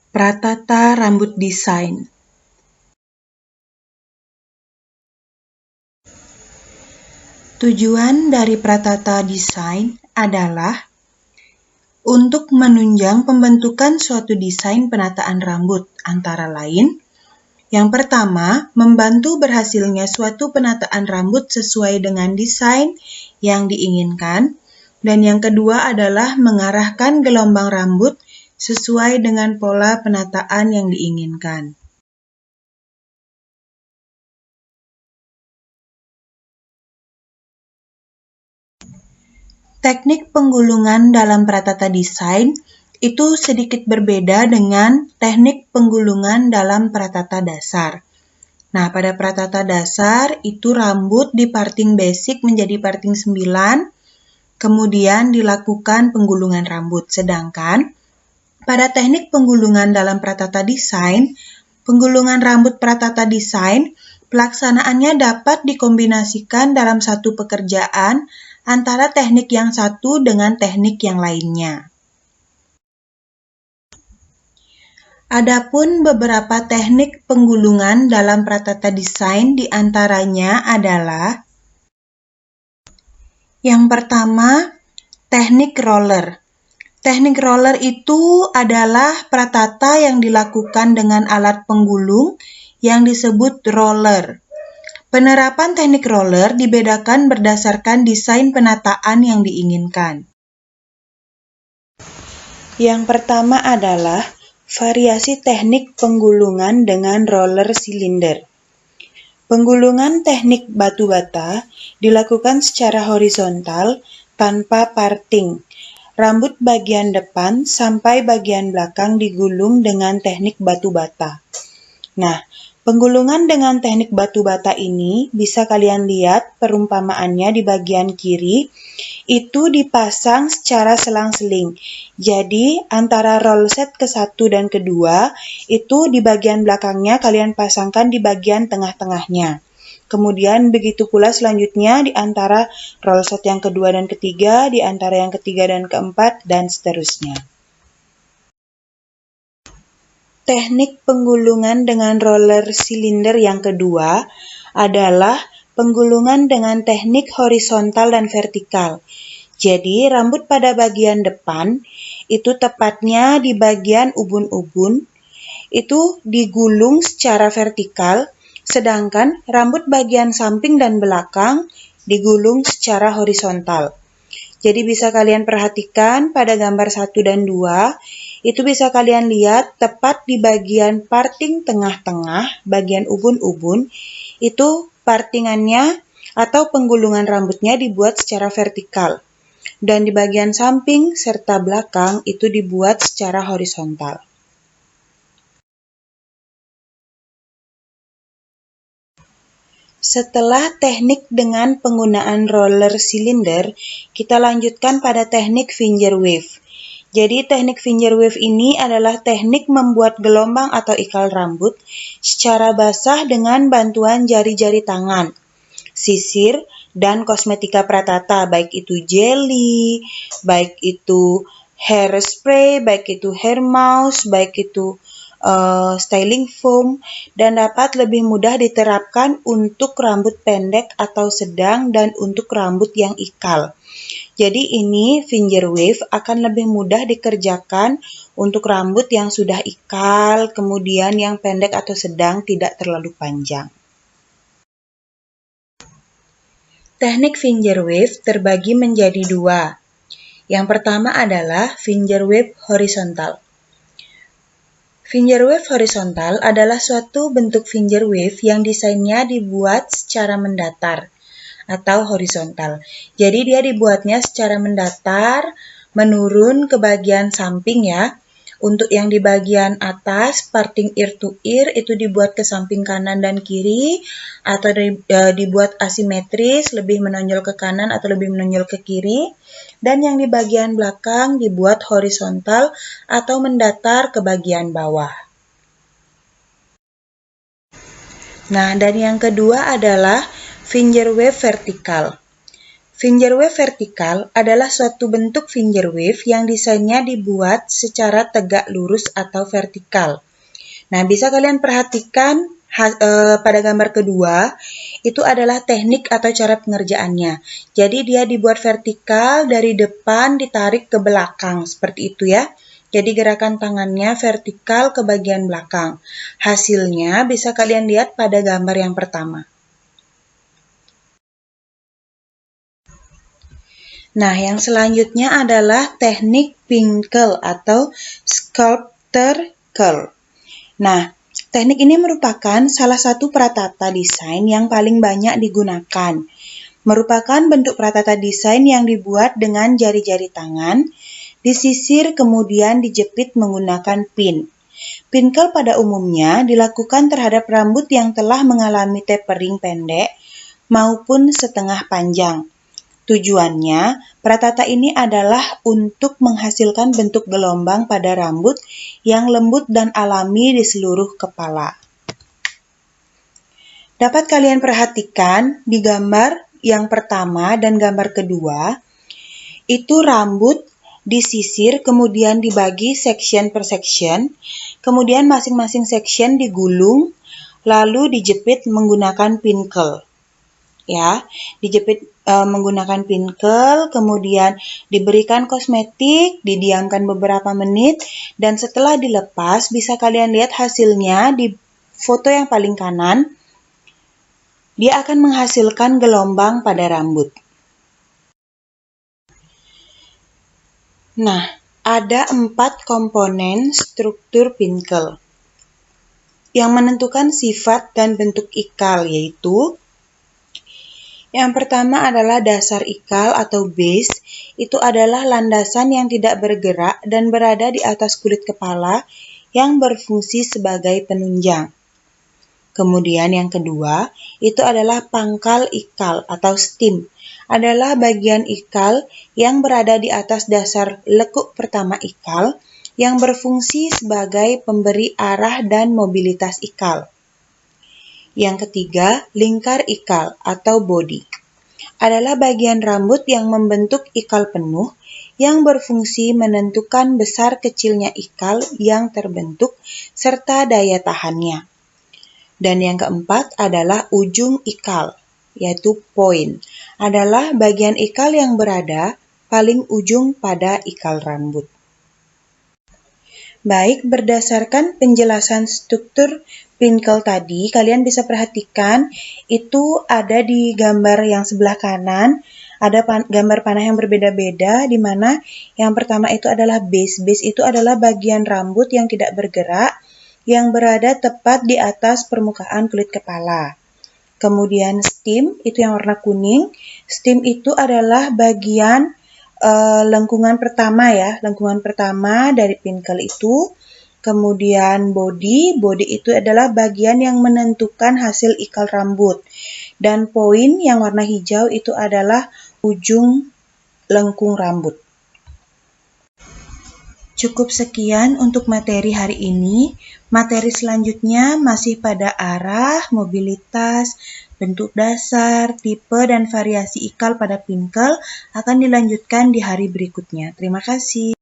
Pratata rambut desain. Tujuan dari pratata desain adalah untuk menunjang pembentukan suatu desain penataan rambut, antara lain, yang pertama, membantu berhasilnya suatu penataan rambut sesuai dengan desain yang diinginkan, dan yang kedua adalah mengarahkan gelombang rambut sesuai dengan pola penataan yang diinginkan. Teknik penggulungan dalam pratata desain itu sedikit berbeda dengan teknik penggulungan dalam pratata dasar. Nah, pada pratata dasar itu rambut diparting basic menjadi parting 9, kemudian dilakukan penggulungan rambut. Sedangkan pada teknik penggulungan dalam pratata desain, penggulungan rambut pratata desain pelaksanaannya dapat dikombinasikan dalam satu pekerjaan antara teknik yang satu dengan teknik yang lainnya. Adapun beberapa teknik penggulungan dalam pratata desain diantaranya adalah yang pertama, teknik roller. Teknik roller itu adalah pratata yang dilakukan dengan alat penggulung yang disebut roller. Penerapan teknik roller dibedakan berdasarkan desain penataan yang diinginkan. Yang pertama adalah variasi teknik penggulungan dengan roller silinder. Penggulungan teknik batu bata dilakukan secara horizontal tanpa parting. Rambut bagian depan sampai bagian belakang digulung dengan teknik batu bata. Nah, penggulungan dengan teknik batu bata ini bisa kalian lihat perumpamaannya di bagian kiri, itu dipasang secara selang-seling. Jadi, antara roll set ke-1 dan ke-2, itu di bagian belakangnya kalian pasangkan di bagian tengah-tengahnya. Kemudian begitu pula selanjutnya di antara roll set yang kedua dan ketiga, di antara yang ketiga dan keempat, dan seterusnya. Teknik penggulungan dengan roller silinder yang kedua adalah penggulungan dengan teknik horizontal dan vertikal. Jadi, rambut pada bagian depan, itu tepatnya di bagian ubun-ubun, itu digulung secara vertikal, sedangkan rambut bagian samping dan belakang digulung secara horizontal. Jadi bisa kalian perhatikan pada gambar 1 dan 2, itu bisa kalian lihat tepat di bagian parting tengah-tengah, bagian ubun-ubun, itu partingannya atau penggulungan rambutnya dibuat secara vertikal. Dan di bagian samping serta belakang itu dibuat secara horizontal. Setelah teknik dengan penggunaan roller silinder, kita lanjutkan pada teknik finger wave. Jadi teknik finger wave ini adalah teknik membuat gelombang atau ikal rambut secara basah dengan bantuan jari-jari tangan, sisir, dan kosmetika pratata, baik itu jelly, baik itu hairspray, baik itu hair mousse, baik itu styling foam, dan dapat lebih mudah diterapkan untuk rambut pendek atau sedang dan untuk rambut yang ikal. Jadi ini finger wave akan lebih mudah dikerjakan untuk rambut yang sudah ikal, kemudian yang pendek atau sedang tidak terlalu panjang. Teknik finger wave terbagi menjadi 2. Yang pertama adalah finger wave horizontal. Finger wave horizontal adalah suatu bentuk finger wave yang desainnya dibuat secara mendatar atau horizontal. Jadi dia dibuatnya secara mendatar, menurun ke bagian samping ya. Untuk yang di bagian atas, parting ear to ear, itu dibuat ke samping kanan dan kiri, atau dibuat asimetris, lebih menonjol ke kanan atau lebih menonjol ke kiri. Dan yang di bagian belakang dibuat horizontal atau mendatar ke bagian bawah. Nah, dan yang kedua adalah finger wave vertikal. Fingerwave vertikal adalah suatu bentuk fingerwave yang desainnya dibuat secara tegak lurus atau vertikal. Nah, bisa kalian perhatikan pada gambar kedua, itu adalah teknik atau cara pengerjaannya. Jadi dia dibuat vertikal, dari depan ditarik ke belakang, seperti itu ya. Jadi gerakan tangannya vertikal ke bagian belakang. Hasilnya bisa kalian lihat pada gambar yang pertama. Nah, yang selanjutnya adalah teknik Pinkel atau sculptor curl. Nah, teknik ini merupakan salah satu pratata desain yang paling banyak digunakan. Merupakan bentuk pratata desain yang dibuat dengan jari-jari tangan, disisir kemudian dijepit menggunakan pin. Pinkel pada umumnya dilakukan terhadap rambut yang telah mengalami tapering pendek maupun setengah panjang. Tujuannya, pratata ini adalah untuk menghasilkan bentuk gelombang pada rambut yang lembut dan alami di seluruh kepala. Dapat kalian perhatikan di gambar yang pertama dan gambar kedua, itu rambut disisir kemudian dibagi section per section, kemudian masing-masing section digulung, lalu dijepit menggunakan pinkel. Ya, dijepit menggunakan pinkel, kemudian diberikan kosmetik, didiamkan beberapa menit, dan setelah dilepas bisa kalian lihat hasilnya di foto yang paling kanan. Dia akan menghasilkan gelombang pada rambut. Nah, ada 4 komponen struktur pinkel yang menentukan sifat dan bentuk ikal, yaitu yang pertama adalah dasar ikal atau base. Itu adalah landasan yang tidak bergerak dan berada di atas kulit kepala yang berfungsi sebagai penunjang. Kemudian yang kedua, itu adalah pangkal ikal atau stem. Adalah bagian ikal yang berada di atas dasar lekuk pertama ikal yang berfungsi sebagai pemberi arah dan mobilitas ikal. Yang ketiga, lingkar ikal atau body. Adalah bagian rambut yang membentuk ikal penuh yang berfungsi menentukan besar kecilnya ikal yang terbentuk serta daya tahannya. Dan yang keempat adalah ujung ikal, yaitu point. Adalah bagian ikal yang berada paling ujung pada ikal rambut. Baik, berdasarkan penjelasan struktur pinkel tadi, kalian bisa perhatikan itu ada di gambar yang sebelah kanan, ada gambar panah yang berbeda-beda, di mana yang pertama itu adalah base. Base itu adalah bagian rambut yang tidak bergerak, yang berada tepat di atas permukaan kulit kepala. Kemudian stem, itu yang warna kuning. Stem itu adalah bagian lengkungan pertama ya, lengkungan pertama dari pinkel itu. Kemudian body itu adalah bagian yang menentukan hasil ikal rambut. Dan point yang warna hijau itu adalah ujung lengkung rambut. Cukup sekian untuk materi hari ini. Materi selanjutnya masih pada arah, mobilitas, bentuk dasar, tipe, dan variasi ikal pada pinkel akan dilanjutkan di hari berikutnya. Terima kasih.